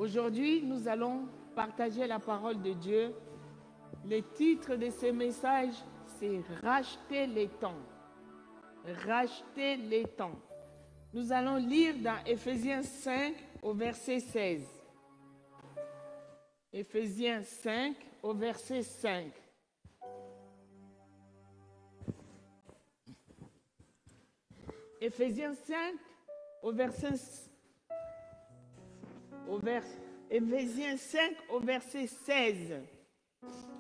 Aujourd'hui, nous allons partager la parole de Dieu. Le titre de ce message, c'est « Racheter les temps ». Racheter les temps. Nous allons lire dans Éphésiens 5 au verset 16. Éphésiens 5 au verset 5. Éphésiens 5 au verset 16.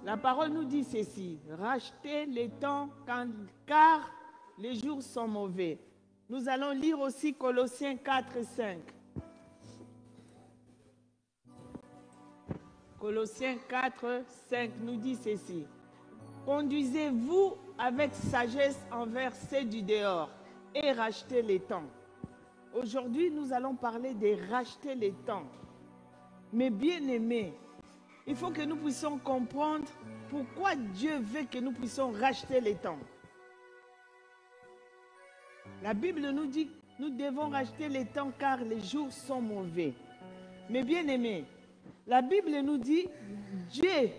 La parole nous dit ceci: rachetez les temps car les jours sont mauvais. Nous allons lire aussi Colossiens 4, 5. Colossiens 4, 5 nous dit ceci: conduisez-vous avec sagesse envers ceux du dehors et rachetez les temps. Aujourd'hui, nous allons parler de racheter les temps. Mais bien aimés, il faut que nous puissions comprendre pourquoi Dieu veut que nous puissions racheter les temps. La Bible nous dit que nous devons racheter les temps car les jours sont mauvais. Mais bien aimés, la Bible nous dit Dieu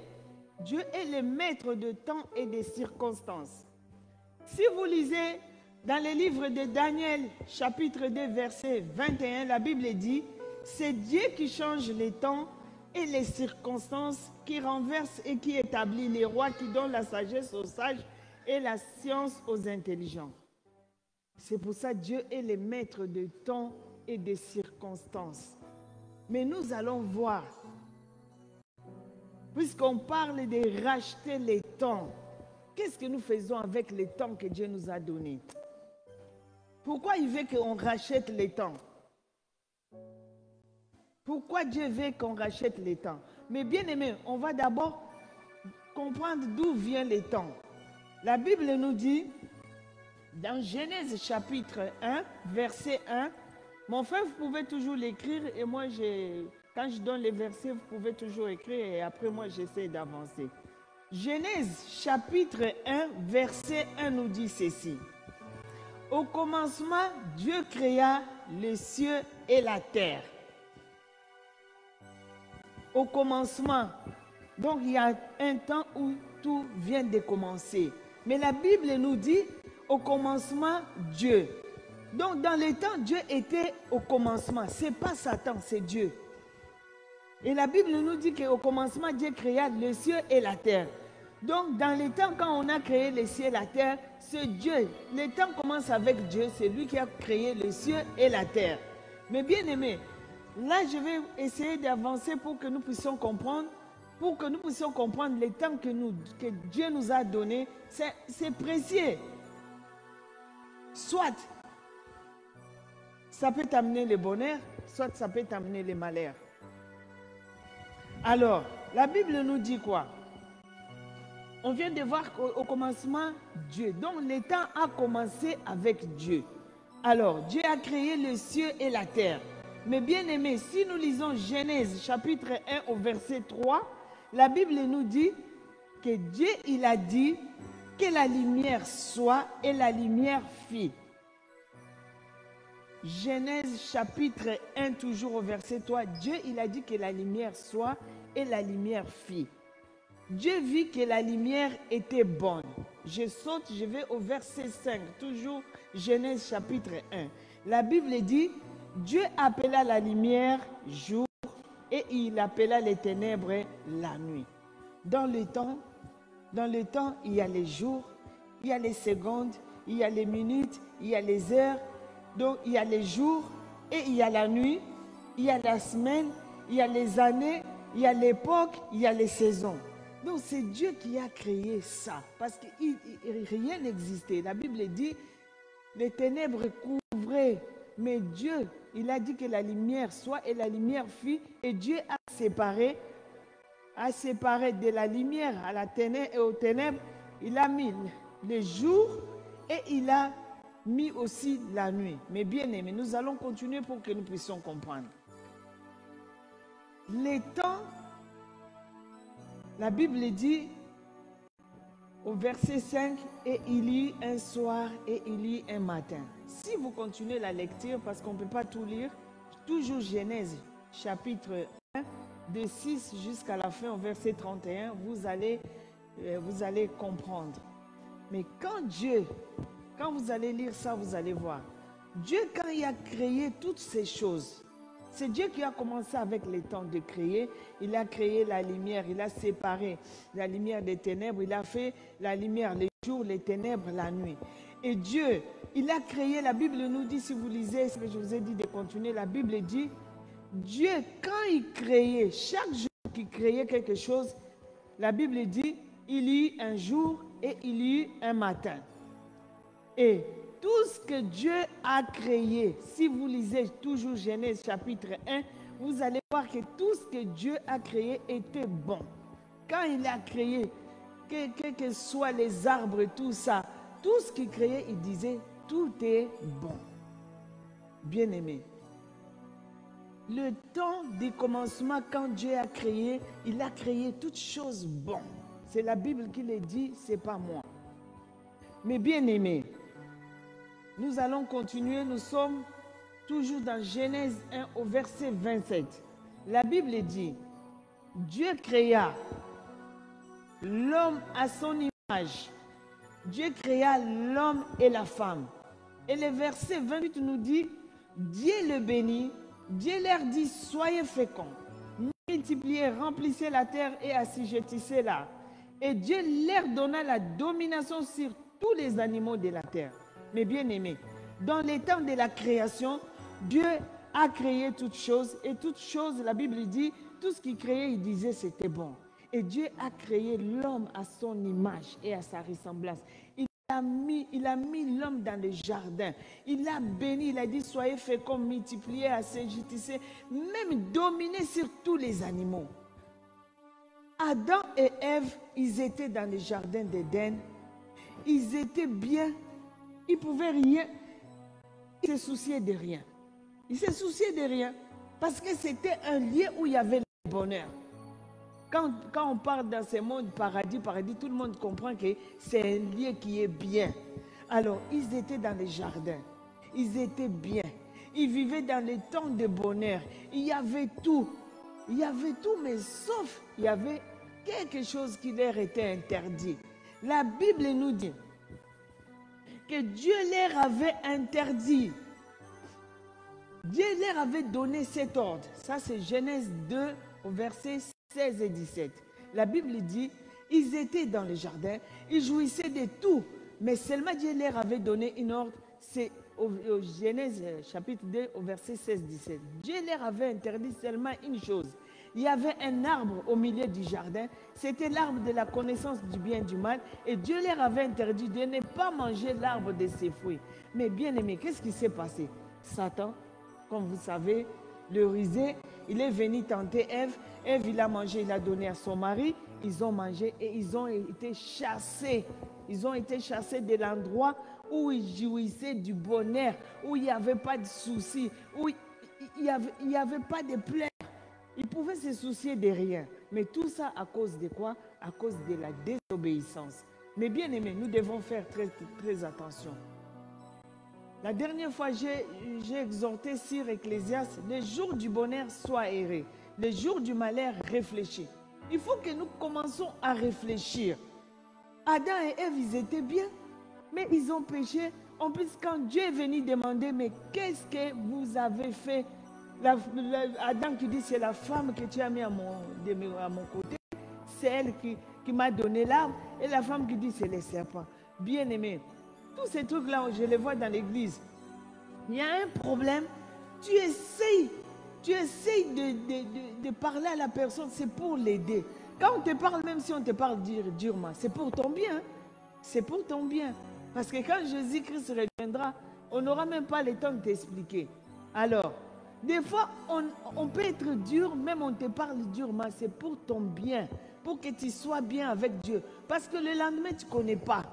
est le maître de temps et des circonstances. Si vous lisez dans le livre de Daniel, chapitre 2, verset 21, la Bible dit « C'est Dieu qui change les temps et les circonstances, qui renverse et qui établit les rois, qui donne la sagesse aux sages et la science aux intelligents. » C'est pour ça que Dieu est le maître de temps et des circonstances. Mais nous allons voir, puisqu'on parle de racheter les temps, qu'est-ce que nous faisons avec les temps que Dieu nous a donnés? Pourquoi il veut qu'on rachète les temps? Pourquoi Dieu veut qu'on rachète les temps? Mais bien aimé, on va d'abord comprendre d'où viennent les temps. La Bible nous dit, dans Genèse chapitre 1, verset 1, mon frère, vous pouvez toujours l'écrire et moi, quand je donne les versets, vous pouvez toujours écrire et après moi, j'essaie d'avancer. Genèse chapitre 1, verset 1 nous dit ceci. Au commencement, Dieu créa les cieux et la terre. Au commencement. Donc, il y a un temps où tout vient de commencer. Mais la Bible nous dit, au commencement, Dieu. Donc, dans les temps, Dieu était au commencement. Ce n'est pas Satan, c'est Dieu. Et la Bible nous dit qu'au commencement, Dieu créa les cieux et la terre. Donc, dans les temps, quand on a créé les cieux et la terre, c'est Dieu. Les temps commencent avec Dieu. C'est lui qui a créé les cieux et la terre. Mais bien aimé, là, je vais essayer d'avancer pour que nous puissions comprendre, les temps que Dieu nous a donnés. C'est précieux. Soit, ça peut t'amener le bonheur, soit ça peut t'amener le malheur. Alors, la Bible nous dit quoi? On vient de voir qu'au commencement, Dieu. Donc, le temps a commencé avec Dieu. Alors, Dieu a créé les cieux et la terre. Mais bien aimé, si nous lisons Genèse chapitre 1 au verset 3, la Bible nous dit que Dieu, il a dit que la lumière soit et la lumière fit. Genèse chapitre 1, toujours au verset 3, Dieu, il a dit que la lumière soit et la lumière fit. Dieu vit que la lumière était bonne. Je saute, je vais au verset 5, toujours Genèse chapitre 1. La Bible dit, Dieu appela la lumière jour et il appela les ténèbres la nuit. Dans le temps, il y a les jours, il y a les secondes, il y a les minutes, il y a les heures. Donc, il y a les jours et il y a la nuit, il y a la semaine, il y a les années, il y a l'époque, il y a les saisons. Donc, c'est Dieu qui a créé ça, parce que rien n'existait. La Bible dit, les ténèbres couvraient, mais Dieu, il a dit que la lumière soit et la lumière fit, et Dieu a séparé de la lumière à la ténèbre et aux ténèbres, il a mis les jours et il a mis aussi la nuit. Mais bien aimé, nous allons continuer pour que nous puissions comprendre. Les temps, la Bible dit au verset 5, et il y eut un soir et il y eut un matin. Si vous continuez la lecture, parce qu'on ne peut pas tout lire, toujours Genèse, chapitre 1, de 6 jusqu'à la fin, au verset 31, vous allez comprendre. Mais quand vous allez lire ça, vous allez voir. Dieu, quand il a créé toutes ces choses, c'est Dieu qui a commencé avec les temps de créer. Il a créé la lumière, il a séparé la lumière des ténèbres, il a fait la lumière les jours, les ténèbres la nuit. Et Dieu, il a créé, la Bible nous dit, si vous lisez ce que je vous ai dit de continuer, la Bible dit, Dieu, quand il créait, chaque jour qu'il créait quelque chose, la Bible dit, il y eut un jour et il y eut un matin. Et tout ce que Dieu a créé, si vous lisez toujours Genèse chapitre 1, vous allez voir que tout ce que Dieu a créé était bon. Quand il a créé, quels que soient les arbres, tout ça, tout ce qu'il créait, il disait, tout est bon. Bien-aimé, le temps du commencement, quand Dieu a créé, il a créé toutes choses bonnes. C'est la Bible qui le dit, ce n'est pas moi. Mais bien-aimé, nous allons continuer, nous sommes toujours dans Genèse 1 au verset 27. La Bible dit, Dieu créa l'homme à son image. Dieu créa l'homme et la femme. Et le verset 28 nous dit, Dieu le bénit, Dieu leur dit, soyez féconds, multipliez, remplissez la terre et assujettissez-la. Et Dieu leur donna la domination sur tous les animaux de la terre. Mais bien aimés, dans les temps de la création, Dieu a créé toutes choses. Et toutes choses, la Bible dit, tout ce qu'il créait, il disait c'était bon. Et Dieu a créé l'homme à son image et à sa ressemblance. Il a mis l'homme dans le jardin. Il l'a béni, il a dit, soyez féconds, multipliez, assujettissez, même dominez sur tous les animaux. Adam et Ève, ils étaient dans le jardin d'Éden. Ils étaient bien. Ils ne pouvaient rien. Ils ne se souciaient de rien. Ils se souciaient de rien. Parce que c'était un lieu où il y avait le bonheur. Quand on parle dans ce monde paradis, tout le monde comprend que c'est un lieu qui est bien. Alors, ils étaient dans les jardins. Ils étaient bien. Ils vivaient dans les temps de bonheur. Il y avait tout. Il y avait tout, mais sauf, il y avait quelque chose qui leur était interdit. La Bible nous dit que Dieu leur avait interdit. Dieu leur avait donné cet ordre. Ça, c'est Genèse 2, au verset 16 et 17. La Bible dit, ils étaient dans le jardin, ils jouissaient de tout, mais seulement Dieu leur avait donné une ordre. C'est au Genèse chapitre 2, au verset 16-17. Dieu leur avait interdit seulement une chose. Il y avait un arbre au milieu du jardin. C'était l'arbre de la connaissance du bien et du mal. Et Dieu leur avait interdit de ne pas manger l'arbre de ses fruits. Mais bien aimé, qu'est-ce qui s'est passé? Satan, comme vous savez, le rusé, il est venu tenter Ève. Ève, il a mangé, il a donné à son mari. Ils ont mangé et ils ont été chassés. Ils ont été chassés de l'endroit où ils jouissaient du bonheur, où il n'y avait pas de soucis, où il n'y avait pas de pleurs. Ils pouvaient se soucier de rien. Mais tout ça à cause de quoi? À cause de la désobéissance. Mais bien aimé, nous devons faire très, très attention. La dernière fois, j'ai exhorté sur Ecclésiaste, les jours du bonheur soient errés, les jours du malheur réfléchis. Il faut que nous commençons à réfléchir. Adam et Ève, ils étaient bien, mais ils ont péché. En plus, quand Dieu est venu demander, mais qu'est-ce que vous avez fait? Adam qui dit, c'est la femme que tu as mis à mon côté, c'est elle qui m'a donné l'arbre. Et la femme qui dit, c'est les serpents. Bien aimé, tous ces trucs-là, je les vois dans l'église. Il y a un problème, tu essayes de parler à la personne, c'est pour l'aider. Quand on te parle, même si on te parle durement, c'est pour ton bien. C'est pour ton bien. Parce que quand Jésus-Christ reviendra, on n'aura même pas le temps de t'expliquer. Alors, des fois, on peut être dur, même on te parle durement, c'est pour ton bien, pour que tu sois bien avec Dieu. Parce que le lendemain, tu ne connais pas.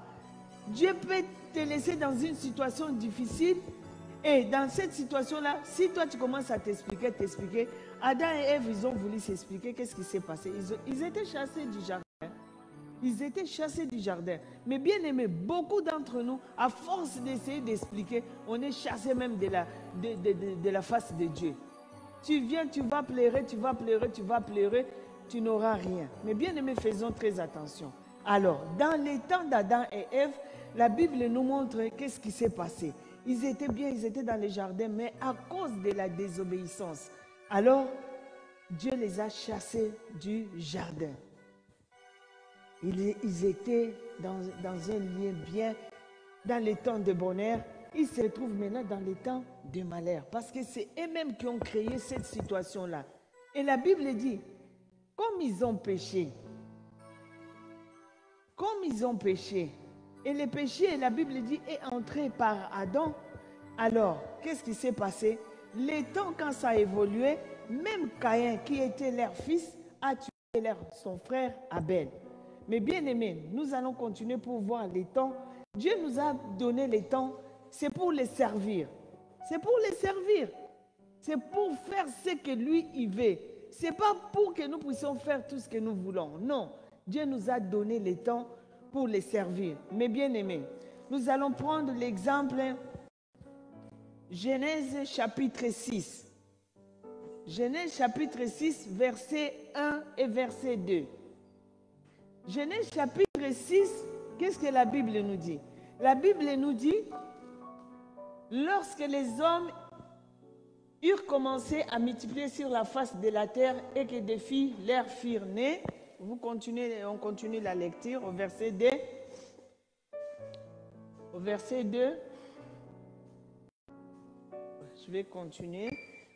Dieu peut te laisser dans une situation difficile. Et dans cette situation-là, si toi tu commences à t'expliquer, Adam et Ève, ils ont voulu s'expliquer qu'est-ce qui s'est passé. Ils étaient chassés du jardin. Ils étaient chassés du jardin. Mais bien aimé, beaucoup d'entre nous, à force d'essayer d'expliquer, on est chassés même de la face de Dieu. Tu viens, tu vas pleurer, tu vas pleurer, tu vas pleurer, tu n'auras rien. Mais bien aimés, faisons très attention. Alors, dans les temps d'Adam et Ève, la Bible nous montre qu'est-ce qui s'est passé. Ils étaient bien, ils étaient dans le jardin, mais à cause de la désobéissance, alors Dieu les a chassés du jardin. Ils étaient dans un lien bien, dans les temps de bonheur. Ils se retrouvent maintenant dans les temps de malheur. Parce que c'est eux-mêmes qui ont créé cette situation-là. Et la Bible dit, comme ils ont péché, et le péché, la Bible dit, est entré par Adam, alors, qu'est-ce qui s'est passé? Les temps, quand ça a évolué, même Caïn, qui était leur fils, a tué son frère Abel. Mais bien aimés, nous allons continuer pour voir les temps. Dieu nous a donné les temps, c'est pour les servir. C'est pour les servir. C'est pour faire ce que lui, il veut. Ce n'est pas pour que nous puissions faire tout ce que nous voulons. Non, Dieu nous a donné les temps pour les servir. Mais bien aimés, nous allons prendre l'exemple Genèse chapitre 6. Genèse chapitre 6, verset 1 et verset 2. Genèse chapitre 6, qu'est-ce que la Bible nous dit? La Bible nous dit, lorsque les hommes eurent commencé à multiplier sur la face de la terre et que des filles leur firent nées, on continue la lecture au verset 2. Au verset 2, je vais continuer.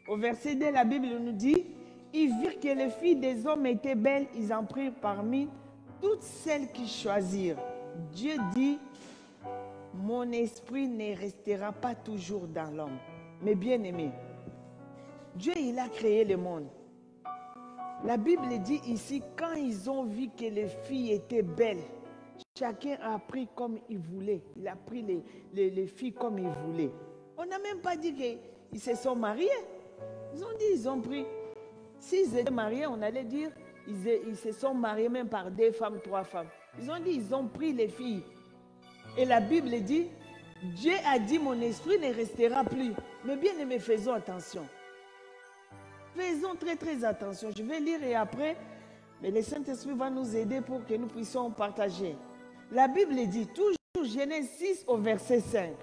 Au verset 2, la Bible nous dit, ils virent que les filles des hommes étaient belles, ils en prirent parmi toutes celles qui choisirent. Dieu dit, mon esprit ne restera pas toujours dans l'homme. Mais bien aimé, Dieu, il a créé le monde. La Bible dit ici, quand ils ont vu que les filles étaient belles, chacun a pris comme il voulait. Il a pris les filles comme il voulait. On n'a même pas dit qu'ils se sont mariés. Ils ont dit, ils ont pris. S'ils étaient mariés, on allait dire, ils se sont mariés même par 2 femmes, 3 femmes. Ils ont dit, ils ont pris les filles. Et la Bible dit, Dieu a dit, mon esprit ne restera plus. Mais bien aimé, faisons attention. Faisons très très attention. Je vais lire et après, mais le Saint-Esprit va nous aider pour que nous puissions partager. La Bible dit, toujours Genèse 6 au verset 5.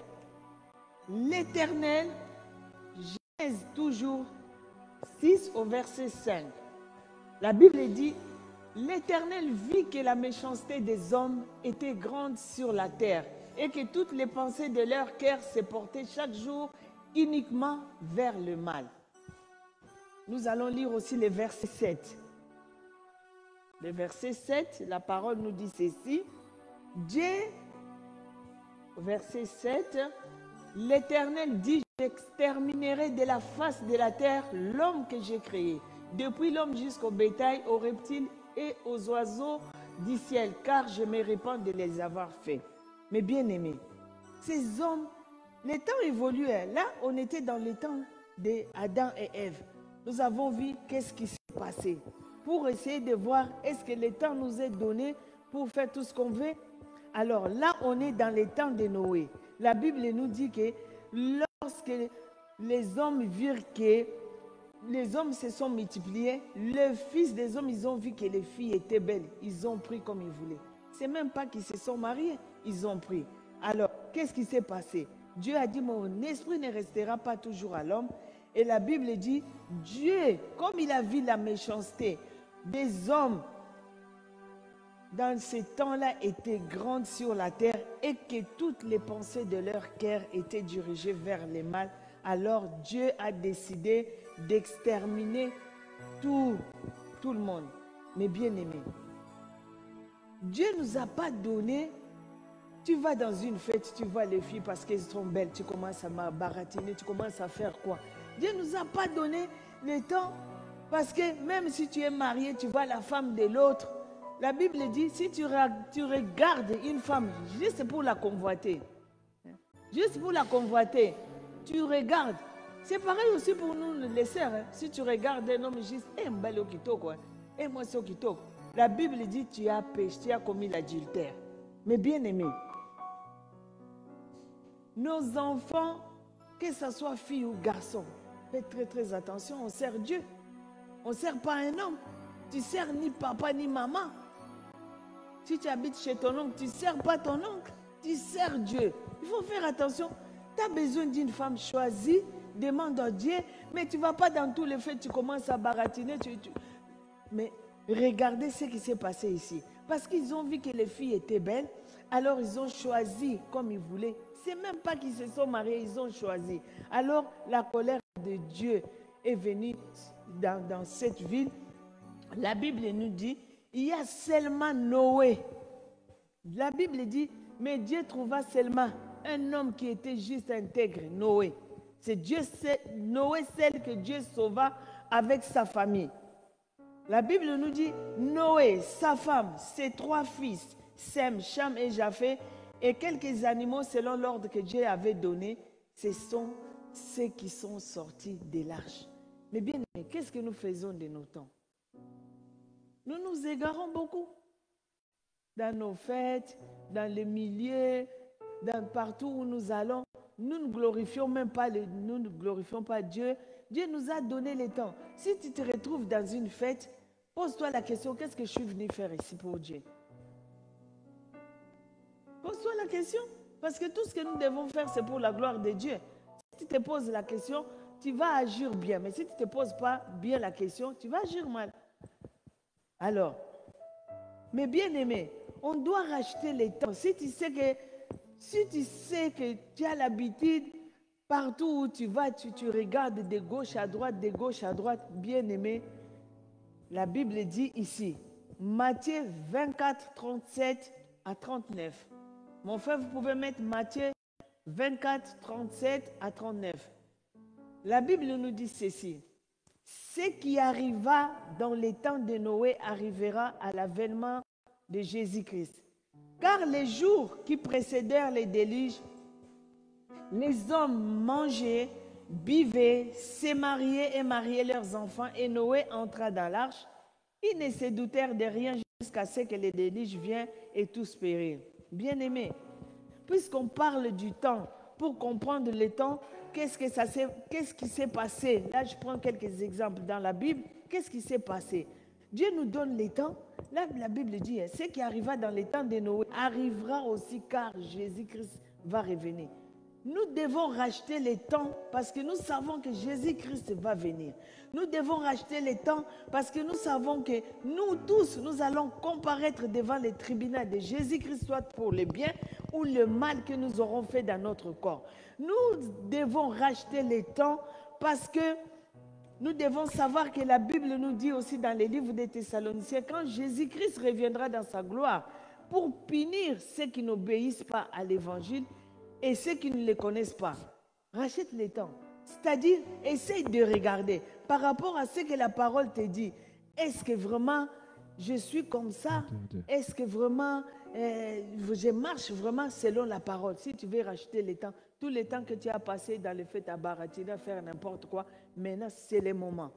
L'Éternel, Genèse toujours 6 au verset 5. La Bible dit, l'Éternel vit que la méchanceté des hommes était grande sur la terre et que toutes les pensées de leur cœur se portaient chaque jour uniquement vers le mal. Nous allons lire aussi le verset 7. Le verset 7, la parole nous dit ceci. Dieu, verset 7, l'Éternel dit, j'exterminerai de la face de la terre l'homme que j'ai créé, depuis l'homme jusqu'au bétail, aux reptiles et aux oiseaux du ciel, car je me répands de les avoir faits. Mais bien aimés, ces hommes, les temps évoluaient. Là, on était dans les temps d'Adam et Ève. Nous avons vu qu'est-ce qui s'est passé pour essayer de voir est-ce que le temps nous est donné pour faire tout ce qu'on veut. Alors là, on est dans les temps de Noé. La Bible nous dit que lorsque les hommes virent que les hommes se sont multipliés, les fils des hommes, ils ont vu que les filles étaient belles. Ils ont pris comme ils voulaient. C'est même pas qu'ils se sont mariés, ils ont pris. Alors, qu'est-ce qui s'est passé? Dieu a dit, mon esprit ne restera pas toujours à l'homme. Et la Bible dit, Dieu, comme il a vu la méchanceté des hommes dans ces temps-là étaient grandes sur la terre et que toutes les pensées de leur cœur étaient dirigées vers le mal, alors Dieu a décidé d'exterminer tout le monde. Mais bien aimé, Dieu ne nous a pas donné, tu vas dans une fête, tu vois les filles parce qu'elles sont belles, tu commences à baratiner, tu commences à faire quoi? Dieu ne nous a pas donné le temps parce que même si tu es marié, tu vois la femme de l'autre. La Bible dit, si tu regardes une femme juste pour la convoiter, tu regardes. C'est pareil aussi pour nous les sœurs. Si tu regardes un homme juste, mbalo kitoko, moi c'est kitoko. La Bible dit, tu as péché, tu as commis l'adultère. Mais bien aimé, nos enfants, que ce soit fille ou garçon, Faites très très attention, on sert Dieu. On ne sert pas un homme. Tu ne sers ni papa ni maman. Si tu habites chez ton oncle, tu ne sers pas ton oncle. Tu sers Dieu. Il faut faire attention. Tu as besoin d'une femme choisie, demande à Dieu, mais tu ne vas pas dans tous les faits, tu commences à baratiner. Mais regardez ce qui s'est passé ici. Parce qu'ils ont vu que les filles étaient belles, alors ils ont choisi comme ils voulaient. C'est même pas qu'ils se sont mariés, ils ont choisi. Alors la colère de Dieu est venue dans cette ville. La Bible nous dit, il y a seulement Noé. La Bible dit, mais Dieu trouva seulement un homme qui était juste intègre, Noé. C'est Noé, celle que Dieu sauva avec sa famille. La Bible nous dit, Noé, sa femme, ses 3 fils, Sem, Cham et Japheth, et quelques animaux selon l'ordre que Dieu avait donné, ce sont ceux qui sont sortis de l'arche. Mais bien aimé, qu'est-ce que nous faisons de nos temps? Nous nous égarons beaucoup. Dans nos fêtes, dans les milieux, partout où nous allons, nous ne glorifions même pas, nous ne glorifions pas Dieu. Dieu nous a donné le temps. Si tu te retrouves dans une fête, pose-toi la question, qu'est-ce que je suis venu faire ici pour Dieu? Pose-toi la question, parce que tout ce que nous devons faire, c'est pour la gloire de Dieu. Si tu te poses la question, tu vas agir bien. Mais si tu ne te poses pas bien la question, tu vas agir mal. Alors, mais bien aimé, on doit racheter les temps. Si tu sais que tu as l'habitude, partout où tu vas, tu regardes de gauche à droite, bien aimé, la Bible dit ici, Matthieu 24, 37 à 39. Mon frère, vous pouvez mettre Matthieu 24, 37 à 39. La Bible nous dit ceci. Ce qui arriva dans les temps de Noé arrivera à l'avènement de Jésus-Christ. Car les jours qui précédèrent les déluges, les hommes mangeaient, buvaient, se mariaient et mariaient leurs enfants, et Noé entra dans l'arche. Ils ne se doutèrent de rien jusqu'à ce que les déluge viennent et tous périrent. Bien-aimés, puisqu'on parle du temps, pour comprendre le temps, qu'est-ce qui s'est passé? Là, je prends quelques exemples dans la Bible. Qu'est-ce qui s'est passé? Dieu nous donne les temps. Là, la Bible dit, ce qui arriva dans les temps de Noé arrivera aussi car Jésus-Christ va revenir. Nous devons racheter les temps parce que nous savons que Jésus-Christ va venir. Nous devons racheter les temps parce que nous savons que nous tous, nous allons comparaître devant les tribunaux de Jésus-Christ, soit pour le bien ou le mal que nous aurons fait dans notre corps. Nous devons racheter les temps parce que nous devons savoir que la Bible nous dit aussi dans les livres des Thessaloniciens, quand Jésus-Christ reviendra dans sa gloire pour punir ceux qui n'obéissent pas à l'évangile, et ceux qui ne les connaissent pas, rachète les temps. C'est-à-dire, essaye de regarder par rapport à ce que la parole te dit. Est-ce que vraiment je suis comme ça? Est-ce que vraiment je marche vraiment selon la parole? Si tu veux racheter les temps, tout le temps que tu as passé dans le fait à baratiner, à faire n'importe quoi, maintenant c'est le moment.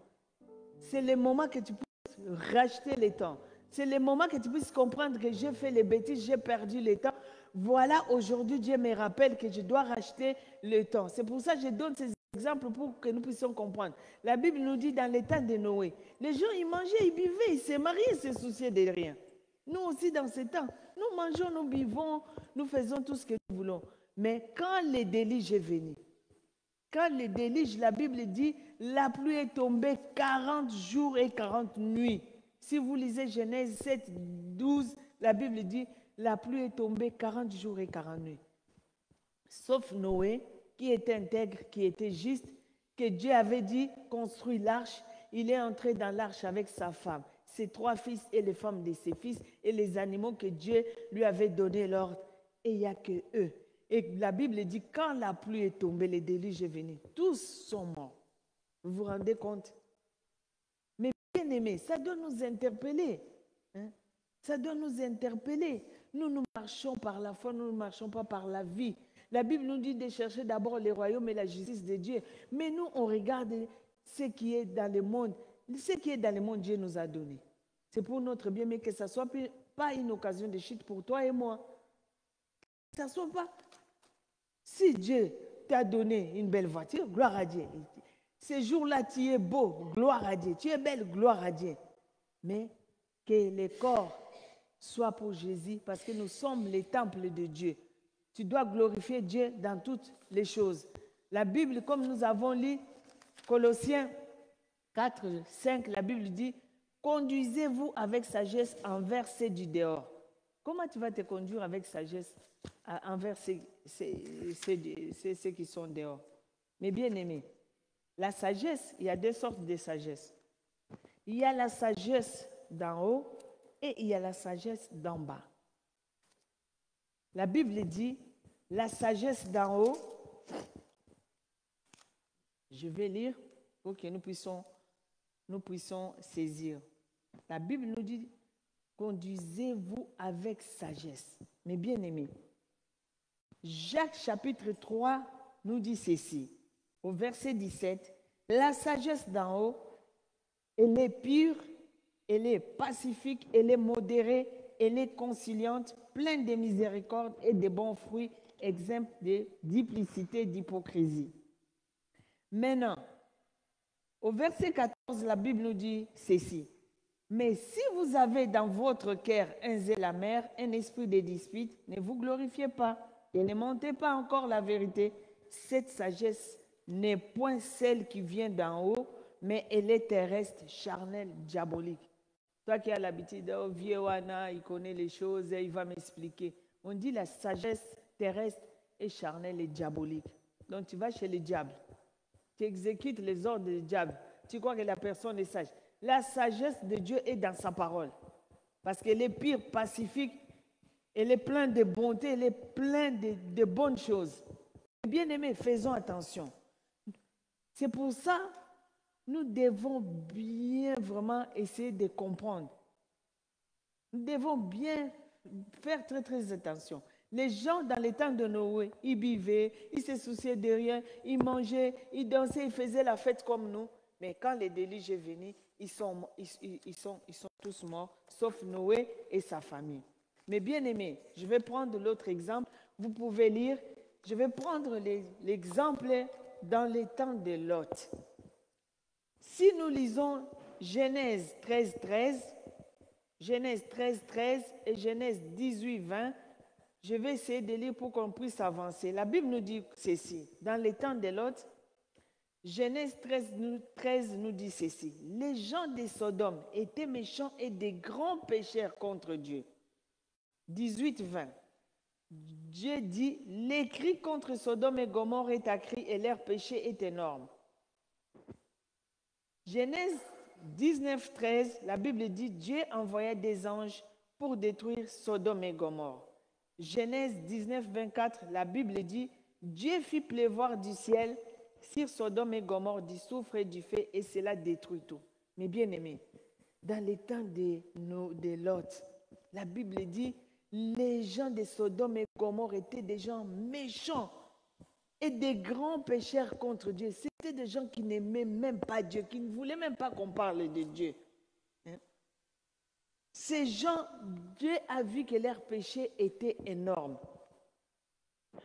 C'est le moment que tu puisses racheter les temps. C'est le moment que tu puisses comprendre que j'ai fait les bêtises, j'ai perdu le temps. Voilà, aujourd'hui, Dieu me rappelle que je dois racheter le temps. C'est pour ça que je donne ces exemples pour que nous puissions comprendre. La Bible nous dit dans les temps de Noé, les gens, ils mangeaient, ils buvaient, ils se mariaient, ils se souciaient de rien. Nous aussi, dans ces temps, nous mangeons, nous buvons, nous faisons tout ce que nous voulons. Mais quand le déluge est venu, quand le déluge, la Bible dit, la pluie est tombée 40 jours et 40 nuits. Si vous lisez Genèse 7, 12, la Bible dit, la pluie est tombée 40 jours et 40 nuits. Sauf Noé, qui était intègre, qui était juste, que Dieu avait dit, construis l'arche. Il est entré dans l'arche avec sa femme, ses 3 fils et les femmes de ses fils, et les animaux que Dieu lui avait donné l'ordre. Et il n'y a que eux. Et la Bible dit, quand la pluie est tombée, le déluge est venu. Tous sont morts. Vous vous rendez compte? Mais bien aimés, ça doit nous interpeller. Hein? Ça doit nous interpeller. Nous marchons par la foi, nous ne marchons pas par la vie. La Bible nous dit de chercher d'abord le royaume et la justice de Dieu. Mais nous, on regarde ce qui est dans le monde. Ce qui est dans le monde, Dieu nous a donné. C'est pour notre bien, mais que ça ne soit pas une occasion de chute pour toi et moi. Que ça ne soit pas. Si Dieu t'a donné une belle voiture, gloire à Dieu. Ces jours-là, tu es beau, gloire à Dieu. Tu es belle, gloire à Dieu. Mais que les corps soient pour Jésus, parce que nous sommes les temples de Dieu. Tu dois glorifier Dieu dans toutes les choses. La Bible, comme nous avons lu, Colossiens 4, 5, la Bible dit, conduisez-vous avec sagesse envers ceux du dehors. Comment tu vas te conduire avec sagesse envers ceux qui sont dehors? Mais bien aimés, la sagesse, il y a deux sortes de sagesse. Il y a la sagesse d'en haut et il y a la sagesse d'en bas. La Bible dit, la sagesse d'en haut, je vais lire pour que nous puissions saisir. La Bible nous dit, conduisez-vous avec sagesse. Mais bien aimés, Jacques chapitre 3 nous dit ceci, au verset 17, la sagesse d'en haut, elle est pure, elle est pacifique, elle est modérée, elle est conciliante, pleine de miséricorde et de bons fruits, exempte de duplicité, d'hypocrisie. Maintenant, au verset 14, la Bible nous dit ceci. Mais si vous avez dans votre cœur un zèle amer, un esprit de dispute, ne vous glorifiez pas et ne mentez pas encore la vérité. Cette sagesse n'est point celle qui vient d'en haut, mais elle est terrestre, charnelle, diabolique. Toi qui as l'habitude, oh, vieux Wana, il connaît les choses, il va m'expliquer. On dit la sagesse terrestre est charnelle et diabolique. Donc tu vas chez le diable, tu exécutes les ordres du diable, tu crois que la personne est sage. La sagesse de Dieu est dans sa parole, parce qu'elle est pure, pacifique, elle est pleine de bonté, elle est pleine de bonnes choses. Bien aimés, faisons attention. C'est pour ça nous devons bien vraiment essayer de comprendre. Nous devons bien faire très très attention. Les gens dans les temps de Noé, ils buvaient, ils se souciaient de rien, ils mangeaient, ils dansaient, ils faisaient la fête comme nous. Mais quand les déluge est venu, ils sont tous morts, sauf Noé et sa famille. Mais bien aimés, je vais prendre l'autre exemple. Vous pouvez lire. Je vais prendre l'exemple dans les temps de Lot. Si nous lisons Genèse 13, 13, Genèse 13, 13 et Genèse 18, 20, je vais essayer de lire pour qu'on puisse avancer. La Bible nous dit ceci. Dans les temps de Lot, Genèse 13 nous dit ceci. Les gens de Sodome étaient méchants et des grands pécheurs contre Dieu. 18, 20. Dieu dit, les cris contre Sodome et Gomorrhe est accru et leur péché est énorme. Genèse 19, 13, la Bible dit, Dieu envoya des anges pour détruire Sodome et Gomorrhe. Genèse 19, 24, la Bible dit, Dieu fit pleuvoir du ciel sur Sodome et Gomorrhe du soufre et du feu et cela détruit tout. Mais bien aimés, dans les temps de Lot, la Bible dit, les gens de Sodome et Gomorrhe étaient des gens méchants et des grands pécheurs contre Dieu. C'était des gens qui n'aimaient même pas Dieu, qui ne voulaient même pas qu'on parle de Dieu. Ces gens, Dieu a vu que leur péché était énorme.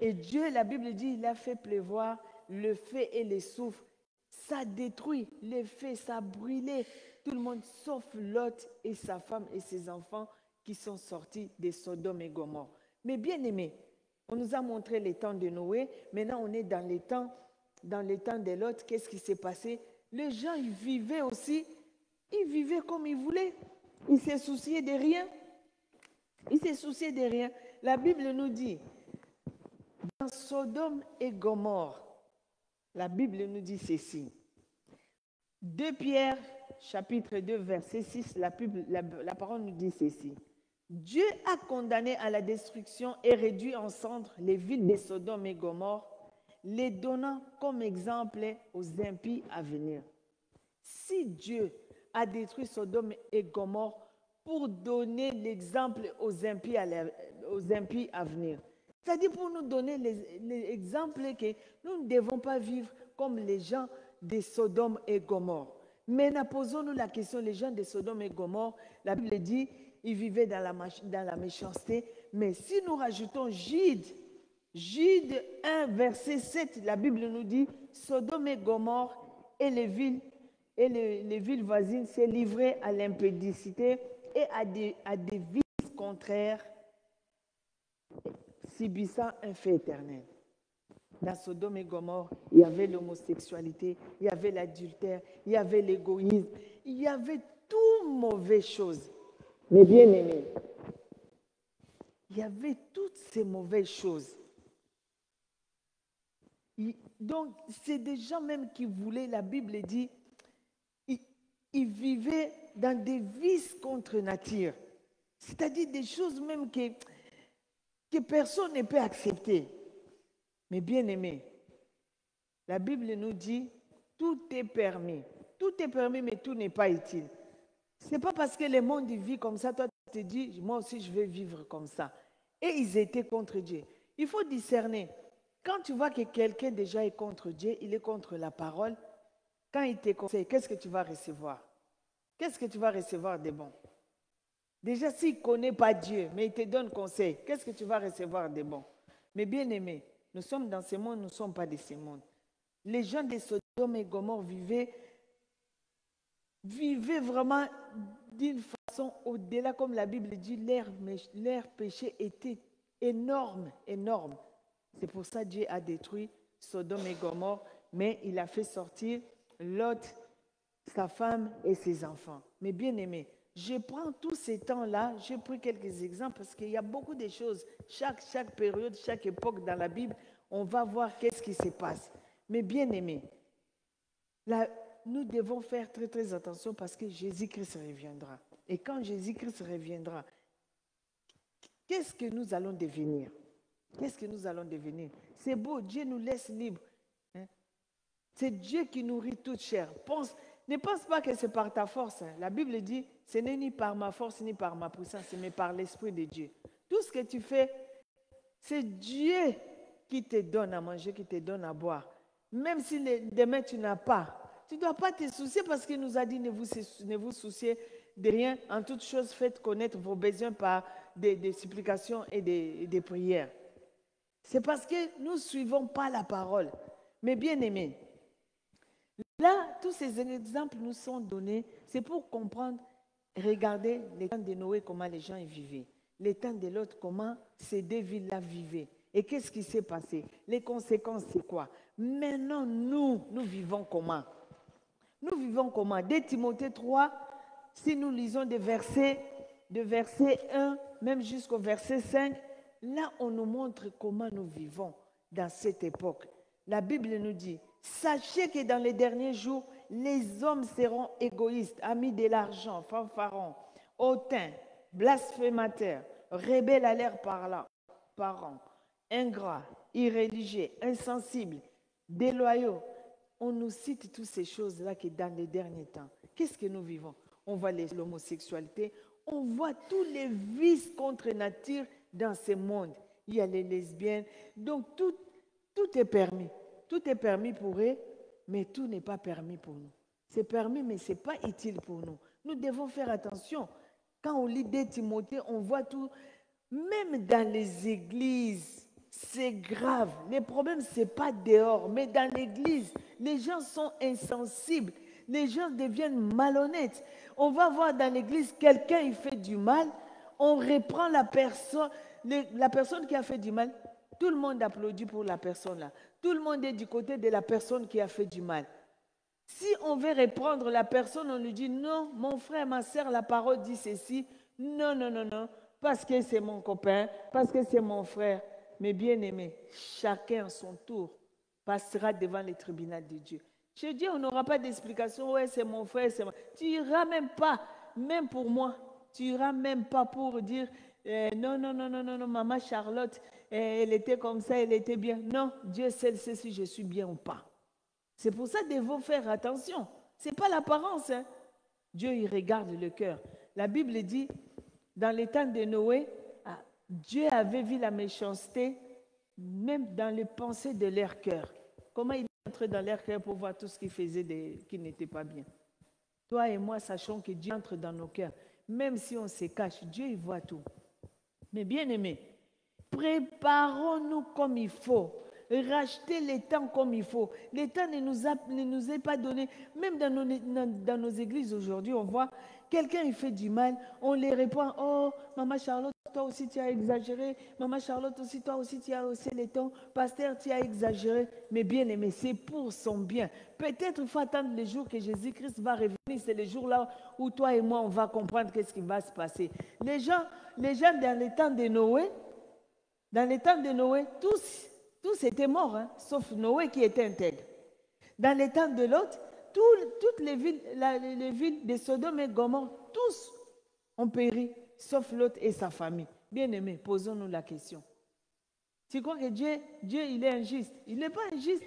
Et Dieu, la Bible dit, il a fait pleuvoir le feu et le soufre. Ça détruit le feu, ça a brûlé tout le monde, sauf Lot et sa femme et ses enfants qui sont sortis de Sodome et Gomorrhe. Mais bien aimés, on nous a montré les temps de Noé, maintenant on est dans les temps de Lot. Qu'est-ce qui s'est passé? Les gens, ils vivaient aussi, ils vivaient comme ils voulaient. Ils ne se souciaient de rien. Ils se souciaient de rien. La Bible nous dit, dans Sodome et Gomorrhe, la Bible nous dit ceci. 2 Pierre, chapitre 2, verset 6, la parole nous dit ceci. Dieu a condamné à la destruction et réduit en cendres les villes de Sodome et Gomorrhe, les donnant comme exemple aux impies à venir. Si Dieu a détruit Sodome et Gomorrhe pour donner l'exemple aux impies à venir, c'est-à-dire pour nous donner l'exemple que nous ne devons pas vivre comme les gens de Sodome et Gomorrhe. Mais posons-nous la question, les gens de Sodome et Gomorrhe, la Bible dit, ils vivaient dans la méchanceté. Mais si nous rajoutons Jude 1, verset 7, la Bible nous dit, Sodome et Gomorrhe et les villes voisines s'est livrées à l'impédicité et à des vices contraires, subissant un fait éternel. Dans Sodome et Gomorrhe, il y avait l'homosexualité, il y avait l'adultère, il y avait l'égoïsme, il y avait tout mauvaises choses. Mais bien aimés, il y avait toutes ces mauvaises choses. Donc, c'est des gens même qui voulaient, la Bible dit, ils vivaient dans des vices contre nature. C'est-à-dire des choses même que personne ne peut accepter. Mais bien aimé, la Bible nous dit, tout est permis. Tout est permis, mais tout n'est pas utile. Ce n'est pas parce que le monde vit comme ça, toi tu te dis, moi aussi je vais vivre comme ça. Et ils étaient contre Dieu. Il faut discerner. Quand tu vois que quelqu'un déjà est contre Dieu, il est contre la parole, quand il te conseille, qu'est-ce que tu vas recevoir? Qu'est-ce que tu vas recevoir de bon? Déjà, s'il ne connaît pas Dieu, mais il te donne conseil, qu'est-ce que tu vas recevoir de bon? Mais bien aimé, nous sommes dans ce monde, nous ne sommes pas de ce monde. Les gens de Sodome et Gomorrhe vivaient vraiment d'une façon au-delà, comme la Bible dit, leur péché était énorme, énorme. C'est pour ça que Dieu a détruit Sodome et Gomorrhe, mais il a fait sortir Lot, sa femme et ses enfants. Mais bien aimé, je prends tous ces temps-là, j'ai pris quelques exemples parce qu'il y a beaucoup de choses. Chaque période, chaque époque dans la Bible, on va voir qu'est-ce qui se passe. Mais bien aimé, là, nous devons faire très très attention parce que Jésus-Christ reviendra. Et quand Jésus-Christ reviendra, qu'est-ce que nous allons devenir? Qu'est-ce que nous allons devenir? C'est beau, Dieu nous laisse libres. Hein? C'est Dieu qui nourrit toute chair. Ne pense pas que c'est par ta force. Hein. La Bible dit, ce n'est ni par ma force ni par ma puissance, mais par l'Esprit de Dieu. Tout ce que tu fais, c'est Dieu qui te donne à manger, qui te donne à boire. Même si demain tu n'as pas, tu ne dois pas te soucier parce qu'il nous a dit ne vous souciez de rien. En toute chose, faites connaître vos besoins par des supplications et des prières. C'est parce que nous ne suivons pas la parole. Mais bien aimés, là, tous ces exemples nous sont donnés, c'est pour comprendre, regardez les temps de Noé, comment les gens y vivaient. Les temps de l'autre, comment ces deux villes-là vivaient. Et qu'est-ce qui s'est passé? Les conséquences, c'est quoi? Maintenant, nous vivons comment? Nous vivons comment? Dès Timothée 3, si nous lisons de verset 1, même jusqu'au verset 5, là, on nous montre comment nous vivons dans cette époque. La Bible nous dit, sachez que dans les derniers jours, les hommes seront égoïstes, amis de l'argent, fanfarons, hautains, blasphémateurs, rebelles à leurs parents, ingrats, irréligieux, insensibles, déloyaux. On nous cite toutes ces choses-là qui dans les derniers temps. Qu'est-ce que nous vivons? On voit l'homosexualité, on voit tous les vices contre nature dans ce monde. Il y a les lesbiennes. Donc, tout est permis. Tout est permis pour eux, mais tout n'est pas permis pour nous. C'est permis, mais ce n'est pas utile pour nous. Nous devons faire attention. Quand on lit 2 Timothée, on voit tout. Même dans les églises, c'est grave. Les problèmes, ce n'est pas dehors, mais dans l'église, les gens sont insensibles. Les gens deviennent malhonnêtes. On va voir dans l'église, quelqu'un il fait du mal, on reprend la personne qui a fait du mal. Tout le monde applaudit pour la personne là. Tout le monde est du côté de la personne qui a fait du mal. Si on veut reprendre la personne, on lui dit non, mon frère, ma soeur, la parole dit ceci. Non, non, non, non, parce que c'est mon copain, parce que c'est mon frère. Mais bien aimé, chacun à son tour passera devant les tribunaux de Dieu. Chez Dieu, on n'aura pas d'explication. Ouais, c'est mon frère, c'est moi. Tu n'iras même pas, même pour moi, tu n'iras même pas pour dire non, non, non, non, non, non, maman Charlotte, elle était comme ça, elle était bien. Non, Dieu sait si je suis bien ou pas. C'est pour ça qu'il faut faire attention. Ce n'est pas l'apparence. Hein. Dieu, il regarde le cœur. La Bible dit, dans les temps de Noé, Dieu avait vu la méchanceté, même dans les pensées de leur cœur. Comment il est entré dans leur cœur pour voir tout ce qu'ils faisaient qui n'était pas bien. Toi et moi, sachons que Dieu entre dans nos cœurs. Même si on se cache, Dieu, il voit tout. Mais bien aimé, préparons-nous comme il faut. racheter les temps comme il faut. Les temps ne nous est pas donné. Même dans nos églises aujourd'hui, on voit quelqu'un il fait du mal, on les répond, oh, Maman Charlotte, toi aussi tu as exagéré. Maman Charlotte aussi, toi aussi tu as haussé les tons. Pasteur, tu as exagéré. Mais bien aimé, c'est pour son bien. Peut-être il faut attendre le jour que Jésus-Christ va revenir. C'est le jour là où toi et moi, on va comprendre qu'est-ce qui va se passer. Les gens dans les temps de Noé, tous étaient morts, hein, sauf Noé qui était intègre. Dans les temps de Lot, toutes les villes de Sodome et Gomorrhe, tous ont péri, sauf Lot et sa famille. Bien-aimés, posons-nous la question. Tu crois que Dieu, il est injuste? Il n'est pas injuste.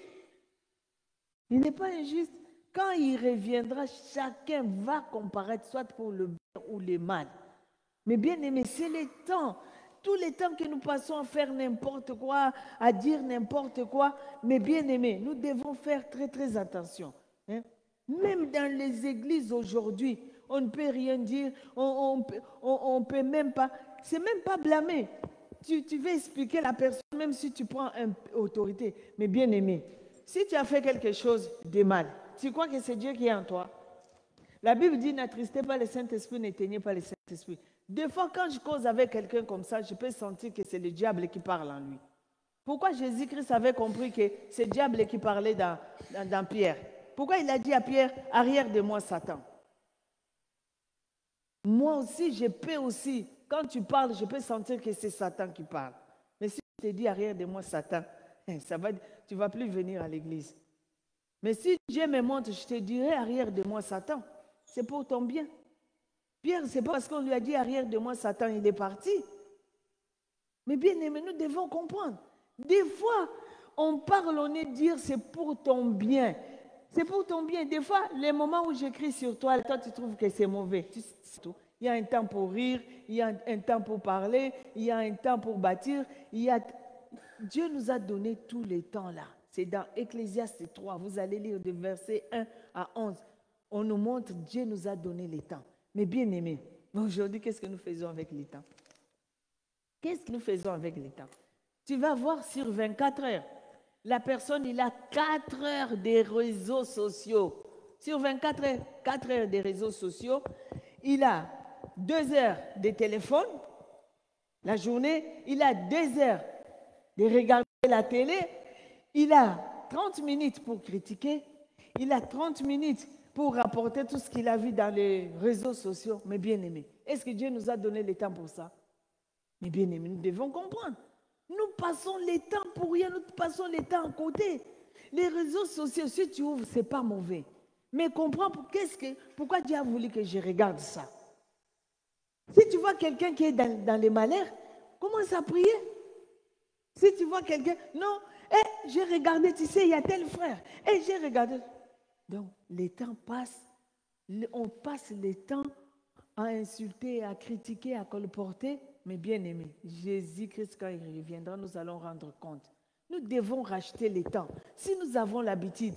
Il n'est pas injuste. Quand il reviendra, chacun va comparaître soit pour le bien ou le mal. Mais bien-aimés, c'est les temps. Tous les temps que nous passons à faire n'importe quoi, à dire n'importe quoi, mais bien aimés, nous devons faire très très attention. Hein? Même dans les églises aujourd'hui, on ne peut rien dire, on peut même pas, c'est même pas blâmer. Tu veux expliquer la personne, même si tu prends une autorité. Mais bien aimé, si tu as fait quelque chose de mal, tu crois que c'est Dieu qui est en toi? La Bible dit, n'attristez pas le Saint-Esprit, n'éteignez pas le Saint-Esprit. Des fois, quand je cause avec quelqu'un comme ça, je peux sentir que c'est le diable qui parle en lui. Pourquoi Jésus-Christ avait compris que c'est le diable qui parlait dans Pierre? Pourquoi il a dit à Pierre, arrière de moi, Satan? Moi aussi, je peux aussi, quand tu parles, je peux sentir que c'est Satan qui parle. Mais si je te dis arrière de moi, Satan, tu ne vas plus venir à l'église. Mais si Dieu me montre, je te dirai arrière de moi, Satan. C'est pour ton bien. Pierre, c'est pas parce qu'on lui a dit arrière de moi, Satan, il est parti. Mais bien aimé, nous devons comprendre. Des fois, on parle, on est dire c'est pour ton bien. C'est pour ton bien. Des fois, les moments où j'écris sur toi, toi, tu trouves que c'est mauvais. Il y a un temps pour rire, il y a un temps pour parler, il y a un temps pour bâtir. Dieu nous a donné tous les temps là. C'est dans Ecclésiaste 3. Vous allez lire de versets 1 à 11. On nous montre Dieu nous a donné les temps. Mais bien aimés, aujourd'hui, qu'est-ce que nous faisons avec les temps? Qu'est-ce que nous faisons avec les temps? Tu vas voir sur 24 heures. La personne, il a 4 heures des réseaux sociaux. Sur 24 heures, 4 heures des réseaux sociaux. Il a 2 heures de téléphone. La journée, il a 2 heures de regarder la télé. Il a 30 minutes pour critiquer. Il a 30 minutes pour rapporter tout ce qu'il a vu dans les réseaux sociaux. Mais bien aimé, est-ce que Dieu nous a donné le temps pour ça? Mais bien aimé, nous devons comprendre. Nous passons les temps pour rien, nous passons les temps à côté. Les réseaux sociaux, si tu ouvres, ce n'est pas mauvais. Mais comprends pourquoi Dieu a voulu que je regarde ça. Si tu vois quelqu'un qui est dans les malheurs, commence à prier. Si tu vois quelqu'un, non, j'ai regardé, tu sais, il y a tel frère. J'ai regardé. Donc, les temps passent. On passe les temps à insulter, à critiquer, à colporter. Mais bien aimé, Jésus-Christ, quand il reviendra, nous allons rendre compte. Nous devons racheter les temps. Si nous avons l'habitude,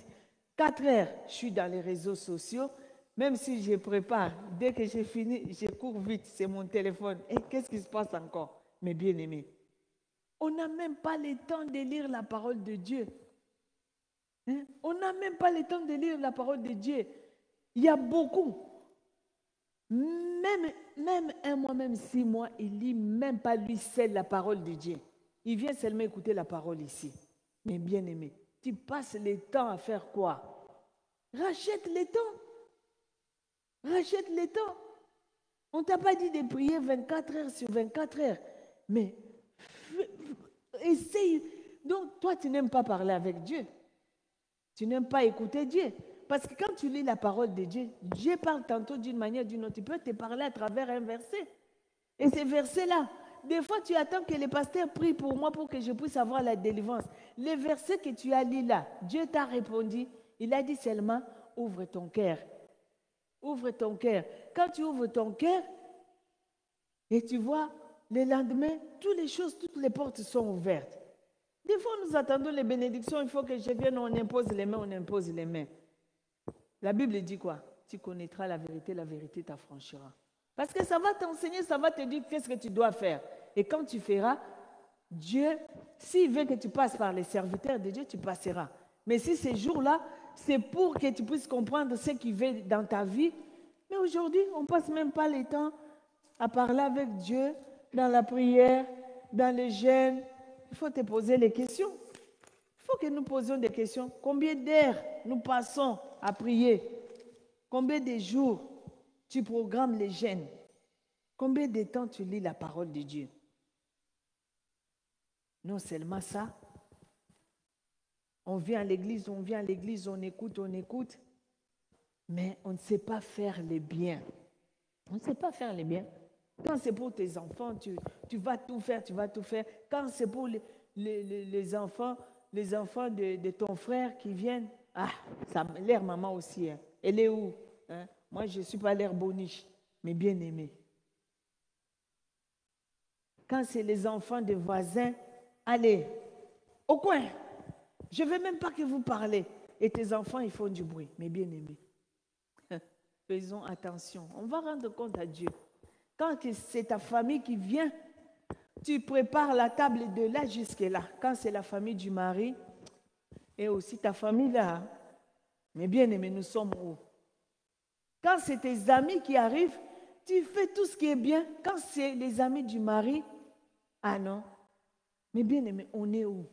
4 heures, je suis dans les réseaux sociaux, même si je prépare, dès que j'ai fini, je cours vite, c'est mon téléphone. Et qu'est-ce qui se passe encore? Mais bien aimé, on n'a même pas le temps de lire la parole de Dieu. Hein? On n'a même pas le temps de lire la parole de Dieu. Il y a beaucoup. Même 1 mois, même 6 mois, il lit même pas lui seul la parole de Dieu. Il vient seulement écouter la parole ici. Mais bien aimé, tu passes le temps à faire quoi? Rachète le temps. Rachète le temps. On ne t'a pas dit de prier 24 heures sur 24 heures. Mais essaye. Donc, toi, tu n'aimes pas parler avec Dieu. Tu n'aimes pas écouter Dieu. Parce que quand tu lis la parole de Dieu, Dieu parle tantôt d'une manière ou d'une autre. Tu peux te parler à travers un verset. Et ces versets-là, des fois, tu attends que les pasteurs prient pour moi pour que je puisse avoir la délivrance. Les versets que tu as lus là, Dieu t'a répondu. Il a dit seulement, ouvre ton cœur. Ouvre ton cœur. Quand tu ouvres ton cœur, et tu vois, le lendemain, toutes les portes sont ouvertes. Des fois, nous attendons les bénédictions. Il faut que je vienne, on impose les mains, on impose les mains. La Bible dit quoi? Tu connaîtras la vérité t'affranchira. Parce que ça va t'enseigner, ça va te dire qu'est-ce que tu dois faire. Et quand tu feras, Dieu s'il veut que tu passes par les serviteurs de Dieu, tu passeras. Mais si ces jours-là, c'est pour que tu puisses comprendre ce qui veut dans ta vie. Mais aujourd'hui, on ne passe même pas le temps à parler avec Dieu dans la prière, dans le jeûne. Il faut te poser les questions. Il faut que nous posions des questions. Combien d'heures nous passons à prier? Combien de jours tu programmes les jeûnes? Combien de temps tu lis la parole de Dieu? Non seulement ça, on vient à l'église, on écoute, mais on ne sait pas faire les biens. On ne sait pas faire les biens. Quand c'est pour tes enfants, tu vas tout faire, Quand c'est pour les enfants de ton frère qui viennent, leur maman aussi, hein. Elle est où? Hein? Moi, je ne suis pas leur boniche, mais bien aimée. Quand c'est les enfants des voisins, allez, au coin. Je ne veux même pas que vous parlez. Et tes enfants, ils font du bruit, mais bien aimés. Faisons attention. On va rendre compte à Dieu. Quand c'est ta famille qui vient, tu prépares la table de là jusqu'à là. Quand c'est la famille du mari, et aussi ta famille là. Mais bien aimés, nous sommes où? Quand c'est tes amis qui arrivent, tu fais tout ce qui est bien. Quand c'est les amis du mari, ah non. Mais bien aimés, on est où?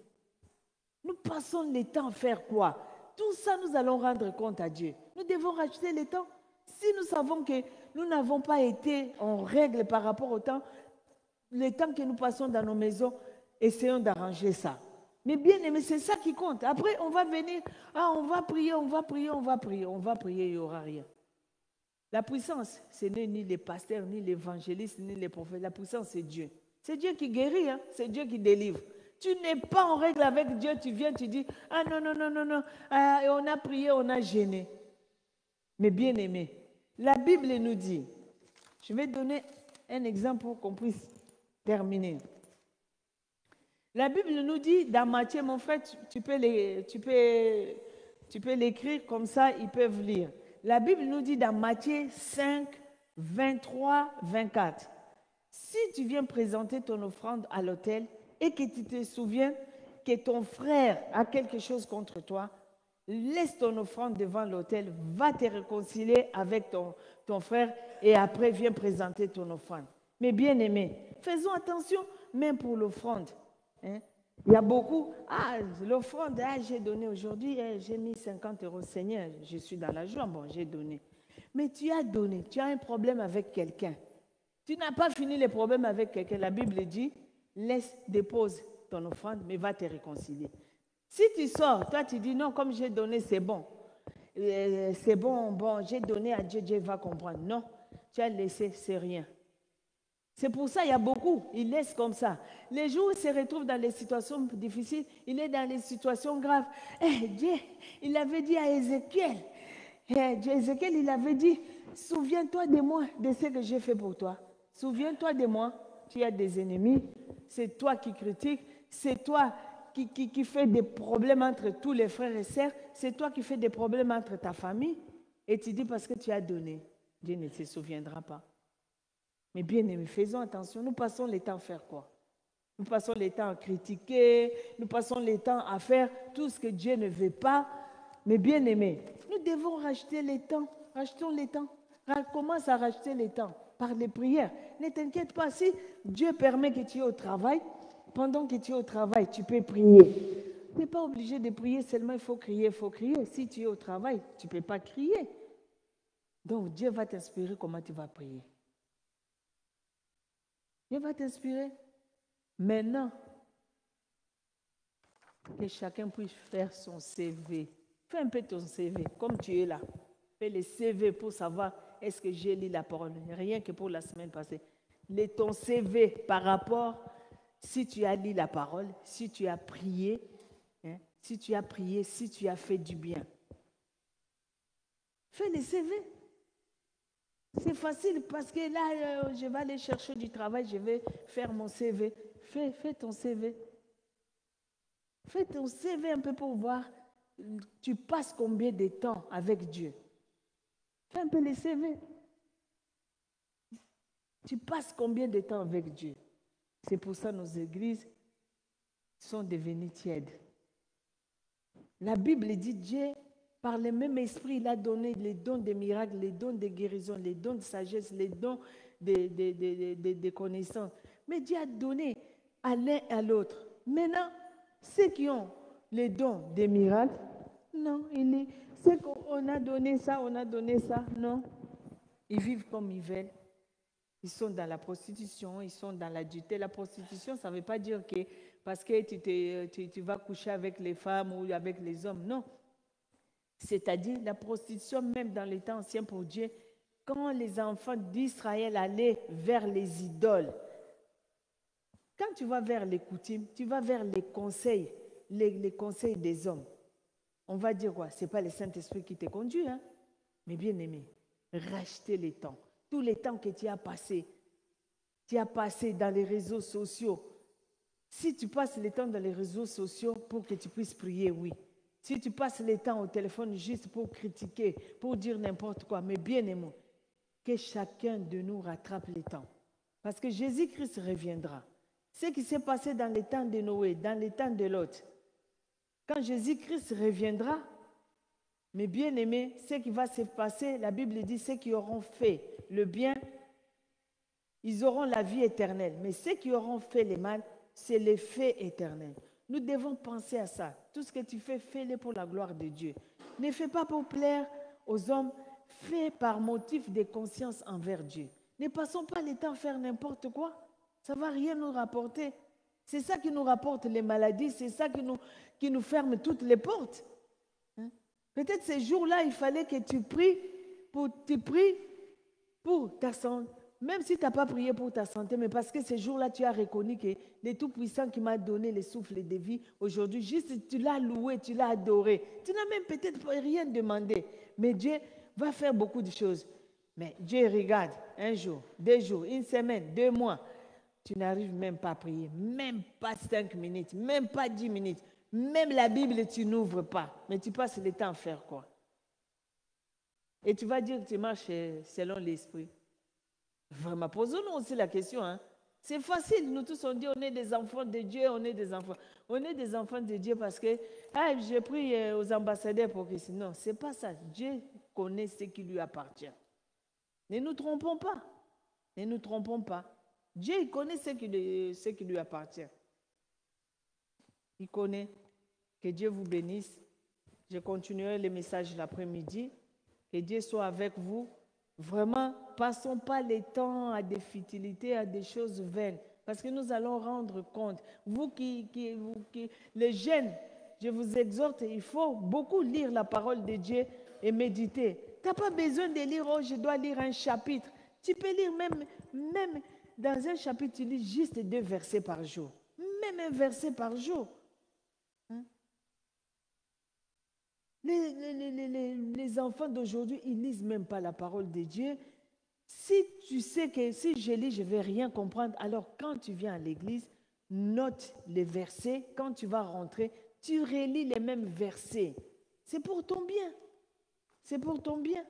Nous passons le temps à faire quoi? Tout ça, nous allons rendre compte à Dieu. Nous devons racheter le temps. Si nous savons que nous n'avons pas été en règle par rapport au temps, le temps que nous passons dans nos maisons, essayons d'arranger ça. Mais bien aimé, c'est ça qui compte. Après, on va venir, on va prier, il n'y aura rien. La puissance, ce n'est ni les pasteurs, ni l'évangéliste, ni les prophètes. La puissance, c'est Dieu. C'est Dieu qui guérit, hein? C'est Dieu qui délivre. Tu n'es pas en règle avec Dieu, tu viens, tu dis, non, on a prié, on a gêné. Mais bien aimé, la Bible nous dit, je vais donner un exemple pour qu'on puisse terminer. La Bible nous dit, dans Matthieu, mon frère, tu peux l'écrire comme ça, ils peuvent lire. La Bible nous dit dans Matthieu 5, 23, 24, si tu viens présenter ton offrande à l'autel et que tu te souviens que ton frère a quelque chose contre toi, laisse ton offrande devant l'autel, va te réconcilier avec ton frère et après viens présenter ton offrande. Mais bien aimé, faisons attention même pour l'offrande. Hein? Il y a beaucoup, l'offrande, j'ai donné aujourd'hui, j'ai mis 50 €, Seigneur, je suis dans la joie, bon, j'ai donné. Mais tu as donné, tu as un problème avec quelqu'un. Tu n'as pas fini les problèmes avec quelqu'un. La Bible dit, dépose ton offrande, mais va te réconcilier. Si tu sors, toi tu dis non, comme j'ai donné, c'est bon. C'est bon, j'ai donné à Dieu, Dieu va comprendre. Non, tu as laissé, c'est rien. C'est pour ça qu'il y a beaucoup, ils laissent comme ça. Les jours où ils se retrouvent dans les situations difficiles, il est dans les situations graves. Dieu, il avait dit à Ézéchiel, Ézéchiel, il avait dit, souviens-toi de moi, de ce que j'ai fait pour toi. Souviens-toi de moi, tu as des ennemis, c'est toi qui critiques, c'est toi qui fais des problèmes entre tous les frères et sœurs, c'est toi qui fais des problèmes entre ta famille, et tu dis parce que tu as donné, Dieu ne se souviendra pas. Mais bien aimés, faisons attention, nous passons le temps à faire quoi? Nous passons le temps à critiquer, nous passons le temps à faire tout ce que Dieu ne veut pas. Mais bien aimés, nous devons racheter le temps, rachetons le temps. Commence à racheter le temps par les prières. Ne t'inquiète pas, si Dieu permet que tu es au travail, pendant que tu es au travail, tu peux prier. Tu n'es pas obligé de prier seulement, il faut crier. Si tu es au travail, tu ne peux pas crier. Donc Dieu va t'inspirer comment tu vas prier. Dieu va t'inspirer. Maintenant, que chacun puisse faire son CV. Fais un peu ton CV, comme tu es là. Fais le CV pour savoir est-ce que j'ai lu la parole. Rien que pour la semaine passée. Ton CV par rapport, si tu as lu la parole, si tu as prié, si tu as fait du bien. Fais le CV. C'est facile parce que là, je vais aller chercher du travail, je vais faire mon CV. Fais ton CV. Fais ton CV un peu pour voir, tu passes combien de temps avec Dieu. Fais un peu le CV. Tu passes combien de temps avec Dieu. C'est pour ça nos églises sont devenus tièdes. La Bible dit Dieu, par le même esprit, il a donné les dons des miracles, les dons de guérison, les dons de sagesse, les dons de connaissances. Mais Dieu a donné à l'un et à l'autre. Maintenant, ceux qui ont les dons des miracles, non, ceux qu'on a donné ça, non. Ils vivent comme ils veulent. Ils sont dans la prostitution, ils sont dans l'adultère. La prostitution, ça ne veut pas dire que parce que tu vas coucher avec les femmes ou avec les hommes. Non. C'est-à-dire la prostitution, même dans les temps anciens pour Dieu, quand les enfants d'Israël allaient vers les idoles, quand tu vas vers les coutumes, tu vas vers les conseils des hommes. On va dire quoi? Ce n'est pas le Saint-Esprit qui te conduit, hein? Mais bien aimé, racheter les temps. Tous les temps que tu as passé dans les réseaux sociaux. Si tu passes le temps dans les réseaux sociaux pour que tu puisses prier, oui. Si tu passes le temps au téléphone juste pour critiquer, pour dire n'importe quoi, mais bien aimé, que chacun de nous rattrape le temps. Parce que Jésus-Christ reviendra. Ce qui s'est passé dans les temps de Noé, dans les temps de Lot, quand Jésus-Christ reviendra, mais bien aimé, ce qui va se passer, la Bible dit, ceux qui auront fait le bien, ils auront la vie éternelle. Mais ceux qui auront fait le mal, c'est l'effet éternel. Nous devons penser à ça. Tout ce que tu fais, fais-le pour la gloire de Dieu. Ne fais pas pour plaire aux hommes, fais par motif de conscience envers Dieu. Ne passons pas le temps à faire n'importe quoi. Ça ne va rien nous rapporter. C'est ça qui nous rapporte les maladies, c'est ça qui nous ferme toutes les portes. Hein? Peut-être ces jours-là, il fallait que tu pries pour ta santé. Même si tu n'as pas prié pour ta santé, mais parce que ces jours-là, tu as reconnu que le Tout-Puissant qui m'a donné le souffle de vie, aujourd'hui, juste tu l'as loué, tu l'as adoré. Tu n'as même peut-être rien demandé. Mais Dieu va faire beaucoup de choses. Mais Dieu regarde, un jour, 2 jours, 1 semaine, 2 mois. Tu n'arrives même pas à prier, même pas 5 minutes, même pas 10 minutes. Même la Bible, tu n'ouvres pas. Mais tu passes le temps à faire quoi? Et tu vas dire que tu marches selon l'esprit. Vraiment, posons-nous aussi la question. Hein? C'est facile, nous tous on dit on est des enfants de Dieu, on est des enfants. On est des enfants de Dieu parce que je prie aux ambassadeurs pour que... Non, ce n'est pas ça. Dieu connaît ce qui lui appartient. Ne nous trompons pas. Ne nous trompons pas. Dieu il connaît ce qui lui appartient. Il connaît. Que Dieu vous bénisse. Je continuerai le message l'après-midi. Que Dieu soit avec vous. Vraiment, passons pas les temps à des futilités, à des choses vaines. Parce que nous allons rendre compte. Vous qui les jeunes, je vous exhorte, il faut beaucoup lire la parole de Dieu et méditer. Tu n'as pas besoin de lire, je dois lire un chapitre. Tu peux lire même dans un chapitre, tu lis juste 2 versets par jour. Même un verset par jour. Hein? Les enfants d'aujourd'hui, ils ne lisent même pas la parole de Dieu. Si tu sais que si je lis, je ne vais rien comprendre, alors quand tu viens à l'église, note les versets. Quand tu vas rentrer, tu relis les mêmes versets. C'est pour ton bien. C'est pour ton bien.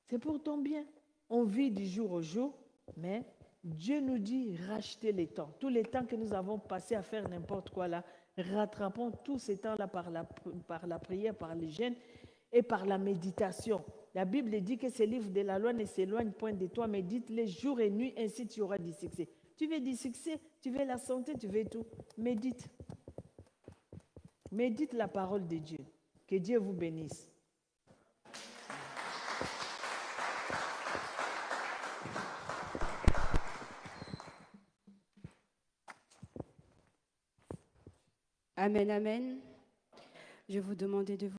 C'est pour ton bien. On vit du jour au jour, mais Dieu nous dit racheter les temps. Tous les temps que nous avons passé à faire n'importe quoi là, rattrapons tous ces temps-là par la prière, par le jeûne et par la méditation. La Bible dit que ces livres de la loi ne s'éloignent point de toi, médite-les jour et nuit, ainsi tu auras du succès. Tu veux du succès, tu veux la santé, tu veux tout. Médite. Médite la parole de Dieu. Que Dieu vous bénisse. Amen, amen. Je vais vous demander de vous